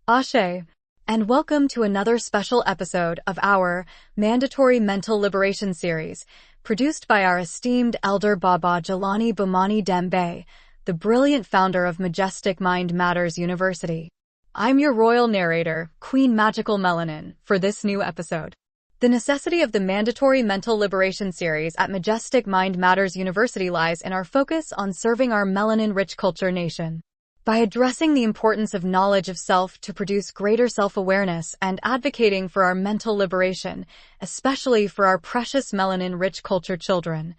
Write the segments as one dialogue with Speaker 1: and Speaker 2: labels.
Speaker 1: Ashe, and welcome to another special episode of our Mandatory Mental Liberation series, produced by our esteemed elder Baba Jelani Bumani Dembe, the brilliant founder of Majestic Mind Matters University. I'm your royal narrator, Queen Magical Melanin, for this new episode. The necessity of the Mandatory Mental Liberation series at Majestic Mind Matters University lies in our focus on serving our melanin-rich culture nation. By addressing the importance of knowledge of self to produce greater self-awareness and advocating for our mental liberation, especially for our precious melanin-rich culture children,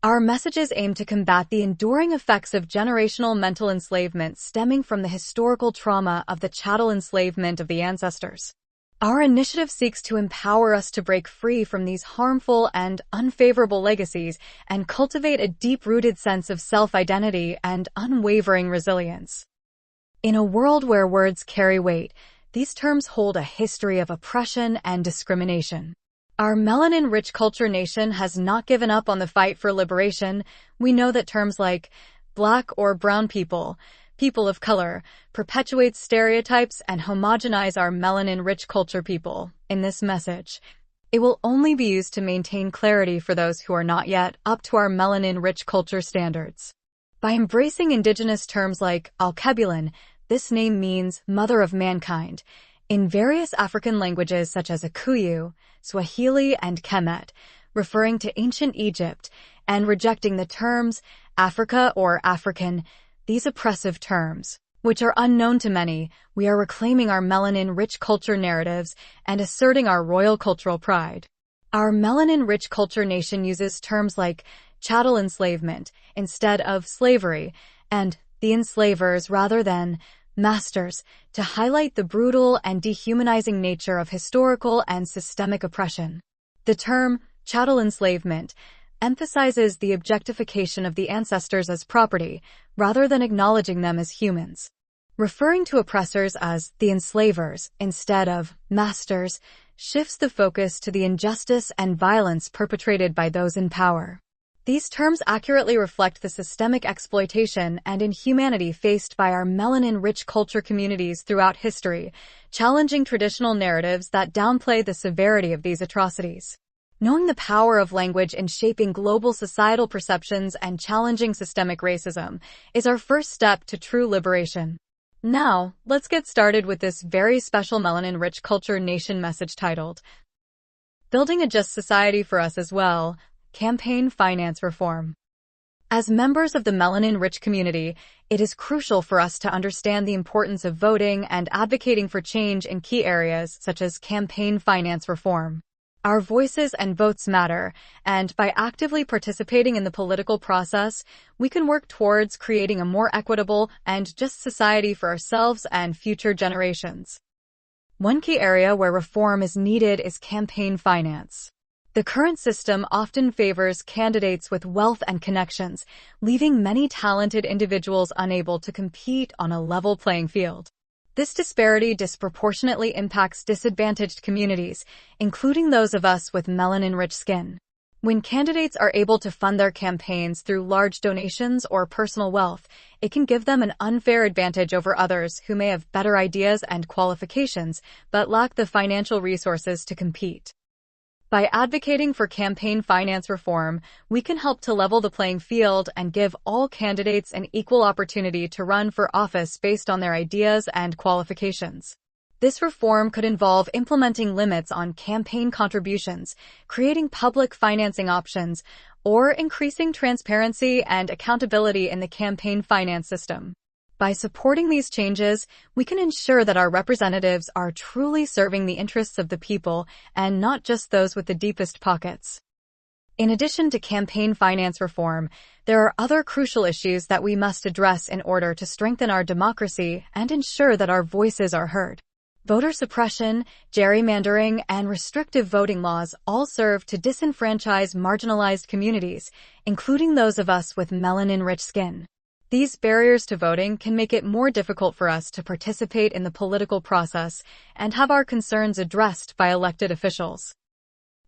Speaker 1: our messages aim to combat the enduring effects of generational mental enslavement stemming from the historical trauma of the chattel enslavement of the ancestors. Our initiative seeks to empower us to break free from these harmful and unfavorable legacies and cultivate a deep-rooted sense of self-identity and unwavering resilience. In a world where words carry weight, these terms hold a history of oppression and discrimination. Our melanin-rich culture nation has not given up on the fight for liberation. We know that terms like Black or brown people, people of color, perpetuate stereotypes and homogenize our melanin-rich culture people. In this message, it will only be used to maintain clarity for those who are not yet up to our melanin-rich culture standards. By embracing indigenous terms like Alkebulan, this name means mother of mankind, in various African languages such as Akuyu, Swahili, and Kemet, referring to ancient Egypt, and rejecting the terms Africa or African, these oppressive terms, which are unknown to many, we are reclaiming our melanin-rich culture narratives and asserting our royal cultural pride. Our melanin-rich culture nation uses terms like chattel enslavement instead of slavery, and the enslavers rather than masters, to highlight the brutal and dehumanizing nature of historical and systemic oppression. The term chattel enslavement emphasizes the objectification of the ancestors as property, rather than acknowledging them as humans. Referring to oppressors as the enslavers instead of masters shifts the focus to the injustice and violence perpetrated by those in power. These terms accurately reflect the systemic exploitation and inhumanity faced by our melanin-rich culture communities throughout history, challenging traditional narratives that downplay the severity of these atrocities. Knowing the power of language in shaping global societal perceptions and challenging systemic racism is our first step to true liberation. Now, let's get started with this very special melanin-rich culture nation message titled, Building a Just Society for Us as Well, Campaign Finance Reform. As members of the melanin-rich community, it is crucial for us to understand the importance of voting and advocating for change in key areas such as campaign finance reform. Our voices and votes matter, and by actively participating in the political process, we can work towards creating a more equitable and just society for ourselves and future generations. One key area where reform is needed is campaign finance. The current system often favors candidates with wealth and connections, leaving many talented individuals unable to compete on a level playing field. This disparity disproportionately impacts disadvantaged communities, including those of us with melanin-rich skin. When candidates are able to fund their campaigns through large donations or personal wealth, it can give them an unfair advantage over others who may have better ideas and qualifications, but lack the financial resources to compete. By advocating for campaign finance reform, we can help to level the playing field and give all candidates an equal opportunity to run for office based on their ideas and qualifications. This reform could involve implementing limits on campaign contributions, creating public financing options, or increasing transparency and accountability in the campaign finance system. By supporting these changes, we can ensure that our representatives are truly serving the interests of the people and not just those with the deepest pockets. In addition to campaign finance reform, there are other crucial issues that we must address in order to strengthen our democracy and ensure that our voices are heard. Voter suppression, gerrymandering, and restrictive voting laws all serve to disenfranchise marginalized communities, including those of us with melanin-rich skin. These barriers to voting can make it more difficult for us to participate in the political process and have our concerns addressed by elected officials.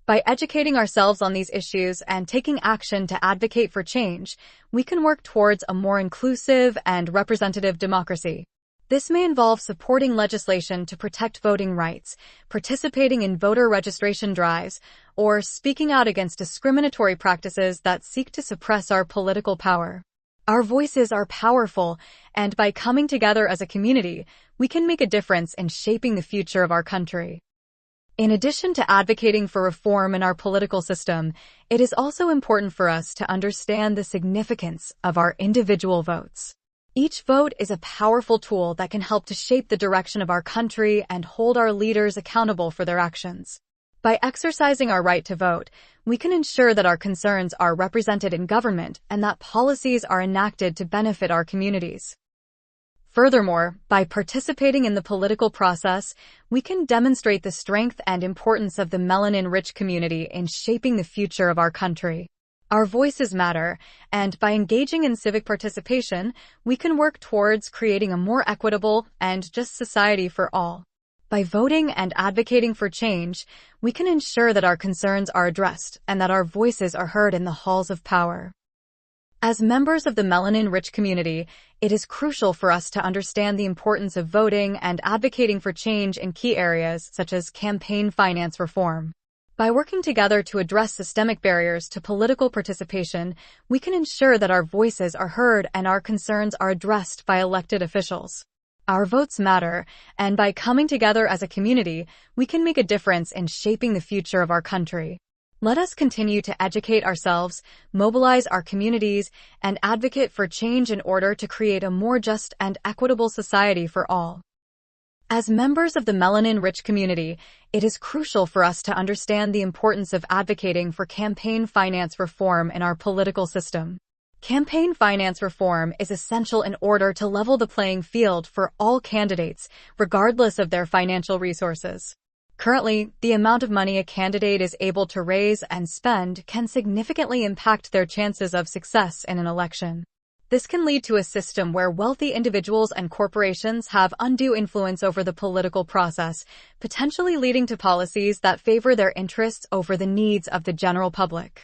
Speaker 1: By educating ourselves on these issues and taking action to advocate for change, we can work towards a more inclusive and representative democracy. This may involve supporting legislation to protect voting rights, participating in voter registration drives, or speaking out against discriminatory practices that seek to suppress our political power. Our voices are powerful, and by coming together as a community, we can make a difference in shaping the future of our country. In addition to advocating for reform in our political system, it is also important for us to understand the significance of our individual votes. Each vote is a powerful tool that can help to shape the direction of our country and hold our leaders accountable for their actions. By exercising our right to vote, we can ensure that our concerns are represented in government and that policies are enacted to benefit our communities. Furthermore, by participating in the political process, we can demonstrate the strength and importance of the melanin-rich community in shaping the future of our country. Our voices matter, and by engaging in civic participation, we can work towards creating a more equitable and just society for all. By voting and advocating for change, we can ensure that our concerns are addressed and that our voices are heard in the halls of power. As members of the melanin-rich community, it is crucial for us to understand the importance of voting and advocating for change in key areas such as campaign finance reform. By working together to address systemic barriers to political participation, we can ensure that our voices are heard and our concerns are addressed by elected officials. Our votes matter, and by coming together as a community, we can make a difference in shaping the future of our country. Let us continue to educate ourselves, mobilize our communities, and advocate for change in order to create a more just and equitable society for all. As members of the melanin-rich community, it is crucial for us to understand the importance of advocating for campaign finance reform in our political system. Campaign finance reform is essential in order to level the playing field for all candidates, regardless of their financial resources. Currently, the amount of money a candidate is able to raise and spend can significantly impact their chances of success in an election. This can lead to a system where wealthy individuals and corporations have undue influence over the political process, potentially leading to policies that favor their interests over the needs of the general public.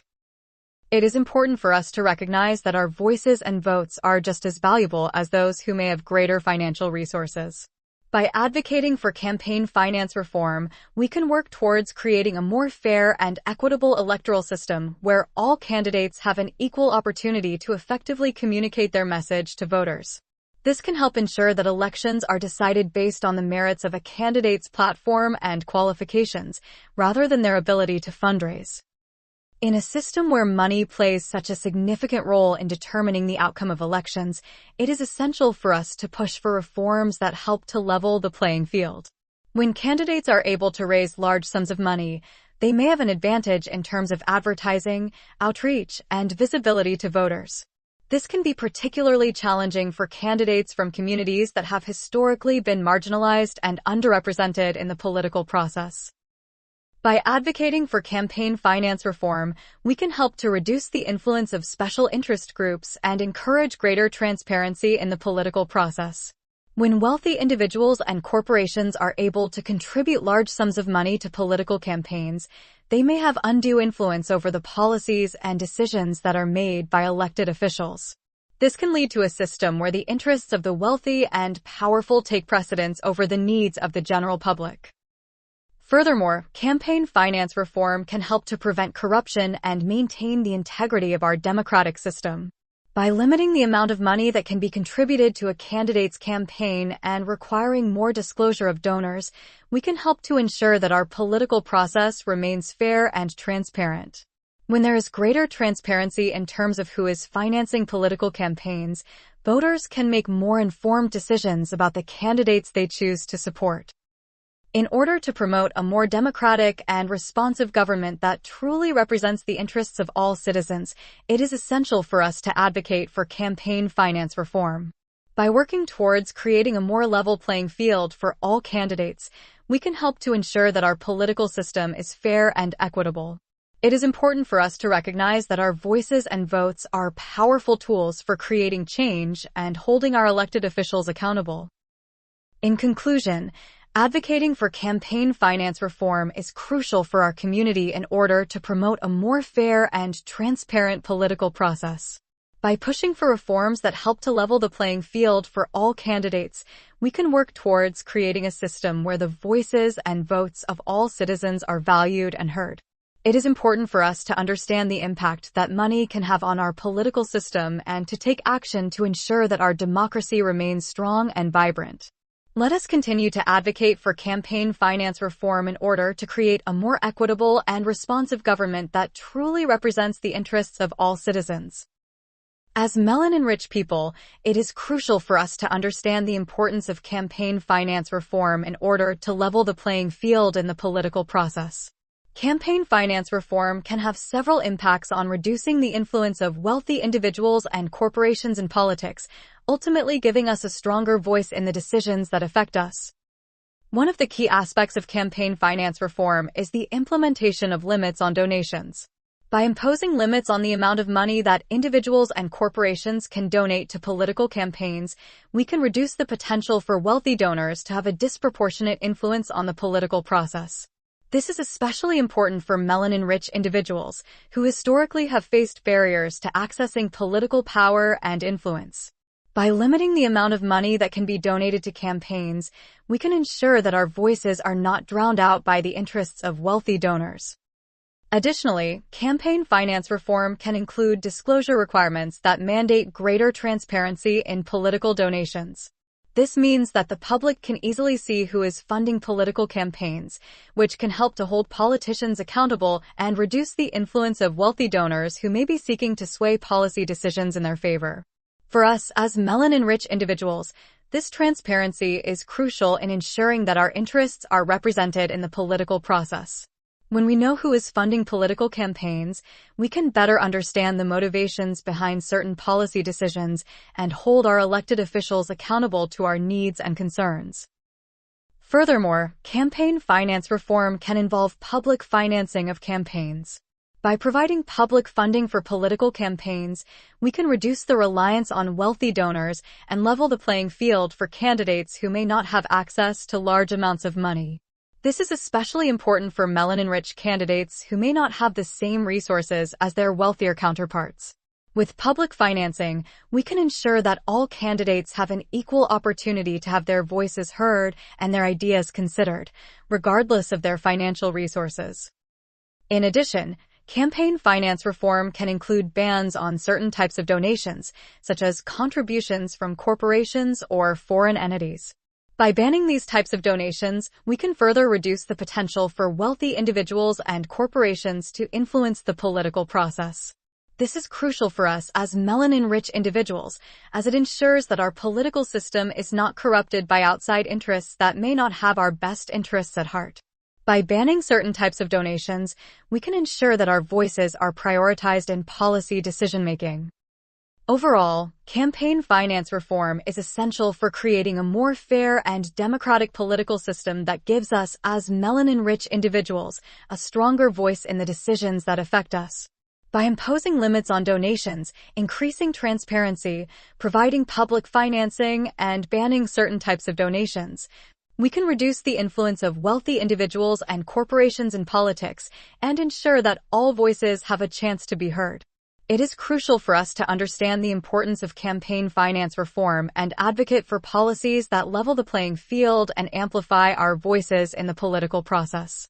Speaker 1: It is important for us to recognize that our voices and votes are just as valuable as those who may have greater financial resources. By advocating for campaign finance reform, we can work towards creating a more fair and equitable electoral system where all candidates have an equal opportunity to effectively communicate their message to voters. This can help ensure that elections are decided based on the merits of a candidate's platform and qualifications, rather than their ability to fundraise. In a system where money plays such a significant role in determining the outcome of elections, it is essential for us to push for reforms that help to level the playing field. When candidates are able to raise large sums of money, they may have an advantage in terms of advertising, outreach, and visibility to voters. This can be particularly challenging for candidates from communities that have historically been marginalized and underrepresented in the political process. By advocating for campaign finance reform, we can help to reduce the influence of special interest groups and encourage greater transparency in the political process. When wealthy individuals and corporations are able to contribute large sums of money to political campaigns, they may have undue influence over the policies and decisions that are made by elected officials. This can lead to a system where the interests of the wealthy and powerful take precedence over the needs of the general public. Furthermore, campaign finance reform can help to prevent corruption and maintain the integrity of our democratic system. By limiting the amount of money that can be contributed to a candidate's campaign and requiring more disclosure of donors, we can help to ensure that our political process remains fair and transparent. When there is greater transparency in terms of who is financing political campaigns, voters can make more informed decisions about the candidates they choose to support. In order to promote a more democratic and responsive government that truly represents the interests of all citizens, it is essential for us to advocate for campaign finance reform. By working towards creating a more level playing field for all candidates, we can help to ensure that our political system is fair and equitable. It is important for us to recognize that our voices and votes are powerful tools for creating change and holding our elected officials accountable. In conclusion, advocating for campaign finance reform is crucial for our community in order to promote a more fair and transparent political process. By pushing for reforms that help to level the playing field for all candidates, we can work towards creating a system where the voices and votes of all citizens are valued and heard. It is important for us to understand the impact that money can have on our political system and to take action to ensure that our democracy remains strong and vibrant. Let us continue to advocate for campaign finance reform in order to create a more equitable and responsive government that truly represents the interests of all citizens. As melanin-rich people, it is crucial for us to understand the importance of campaign finance reform in order to level the playing field in the political process. Campaign finance reform can have several impacts on reducing the influence of wealthy individuals and corporations in politics, ultimately giving us a stronger voice in the decisions that affect us. One of the key aspects of campaign finance reform is the implementation of limits on donations. By imposing limits on the amount of money that individuals and corporations can donate to political campaigns, we can reduce the potential for wealthy donors to have a disproportionate influence on the political process. This is especially important for melanin-rich individuals, who historically have faced barriers to accessing political power and influence. By limiting the amount of money that can be donated to campaigns, we can ensure that our voices are not drowned out by the interests of wealthy donors. Additionally, campaign finance reform can include disclosure requirements that mandate greater transparency in political donations. This means that the public can easily see who is funding political campaigns, which can help to hold politicians accountable and reduce the influence of wealthy donors who may be seeking to sway policy decisions in their favor. For us as melanin-rich individuals, this transparency is crucial in ensuring that our interests are represented in the political process. When we know who is funding political campaigns, we can better understand the motivations behind certain policy decisions and hold our elected officials accountable to our needs and concerns. Furthermore, campaign finance reform can involve public financing of campaigns. By providing public funding for political campaigns, we can reduce the reliance on wealthy donors and level the playing field for candidates who may not have access to large amounts of money. This is especially important for melanin-rich candidates who may not have the same resources as their wealthier counterparts. With public financing, we can ensure that all candidates have an equal opportunity to have their voices heard and their ideas considered, regardless of their financial resources. In addition, campaign finance reform can include bans on certain types of donations, such as contributions from corporations or foreign entities. By banning these types of donations, we can further reduce the potential for wealthy individuals and corporations to influence the political process. This is crucial for us as melanin-rich individuals, as it ensures that our political system is not corrupted by outside interests that may not have our best interests at heart. By banning certain types of donations, we can ensure that our voices are prioritized in policy decision-making. Overall, campaign finance reform is essential for creating a more fair and democratic political system that gives us, as melanin-rich individuals, a stronger voice in the decisions that affect us. By imposing limits on donations, increasing transparency, providing public financing, and banning certain types of donations, we can reduce the influence of wealthy individuals and corporations in politics and ensure that all voices have a chance to be heard. It is crucial for us to understand the importance of campaign finance reform and advocate for policies that level the playing field and amplify our voices in the political process.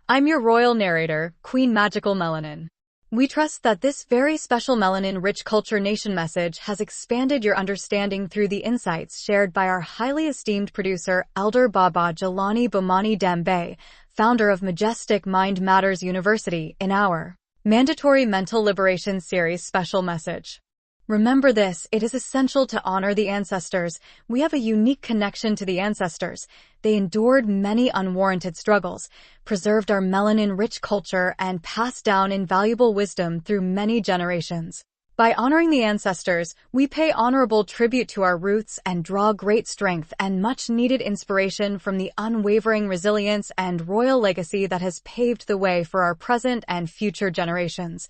Speaker 1: I'm your royal narrator, Queen Magical Melanin. We trust that this very special melanin-rich culture nation message has expanded your understanding through the insights shared by our highly esteemed producer, Elder Baba Jelani Bomani Dembe, founder of Majestic Mind Matters University, in our Mandatory Mental Liberation Series special message. Remember this, it is essential to honor the ancestors. We have a unique connection to the ancestors. They endured many unwarranted struggles, preserved our melanin-rich culture, and passed down invaluable wisdom through many generations. By honoring the ancestors, we pay honorable tribute to our roots and draw great strength and much-needed inspiration from the unwavering resilience and royal legacy that has paved the way for our present and future generations.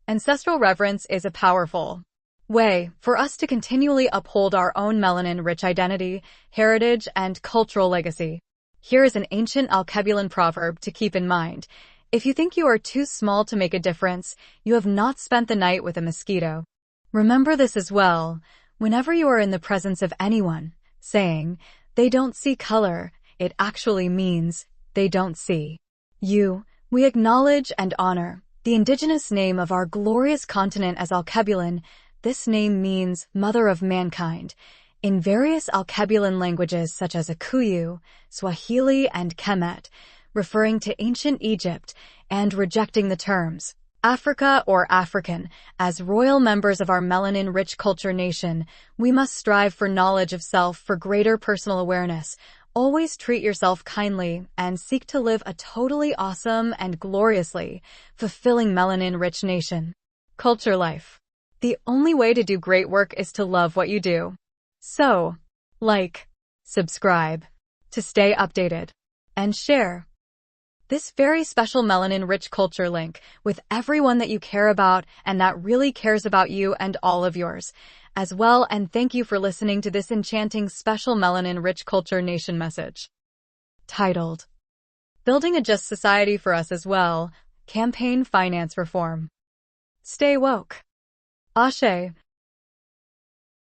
Speaker 1: Ancestral reverence is a powerful way for us to continually uphold our own melanin-rich identity, heritage, and cultural legacy. Here is an ancient Alkebulan proverb to keep in mind. If you think you are too small to make a difference, you have not spent the night with a mosquito. Remember this as well. Whenever you are in the presence of anyone saying, they don't see color, it actually means they don't see you. We acknowledge and honor the indigenous name of our glorious continent as Alkebulan. This name means Mother of Mankind in various Alkebulan languages such as Akuyu, Swahili, and Kemet, referring to ancient Egypt and rejecting the terms Africa or African. As royal members of our melanin-rich culture nation, we must strive for knowledge of self for greater personal awareness. Always treat yourself kindly and seek to live a totally awesome and gloriously fulfilling melanin-rich nation. Culture life. The only way to do great work is to love what you do. So, like, subscribe to stay updated, and share this very special melanin-rich culture link with everyone that you care about and that really cares about you and all of yours as well. And thank you for listening to this enchanting special melanin-rich culture nation message titled, Building a Just Society for Us as Well, Campaign Finance Reform. Stay woke. Ashe.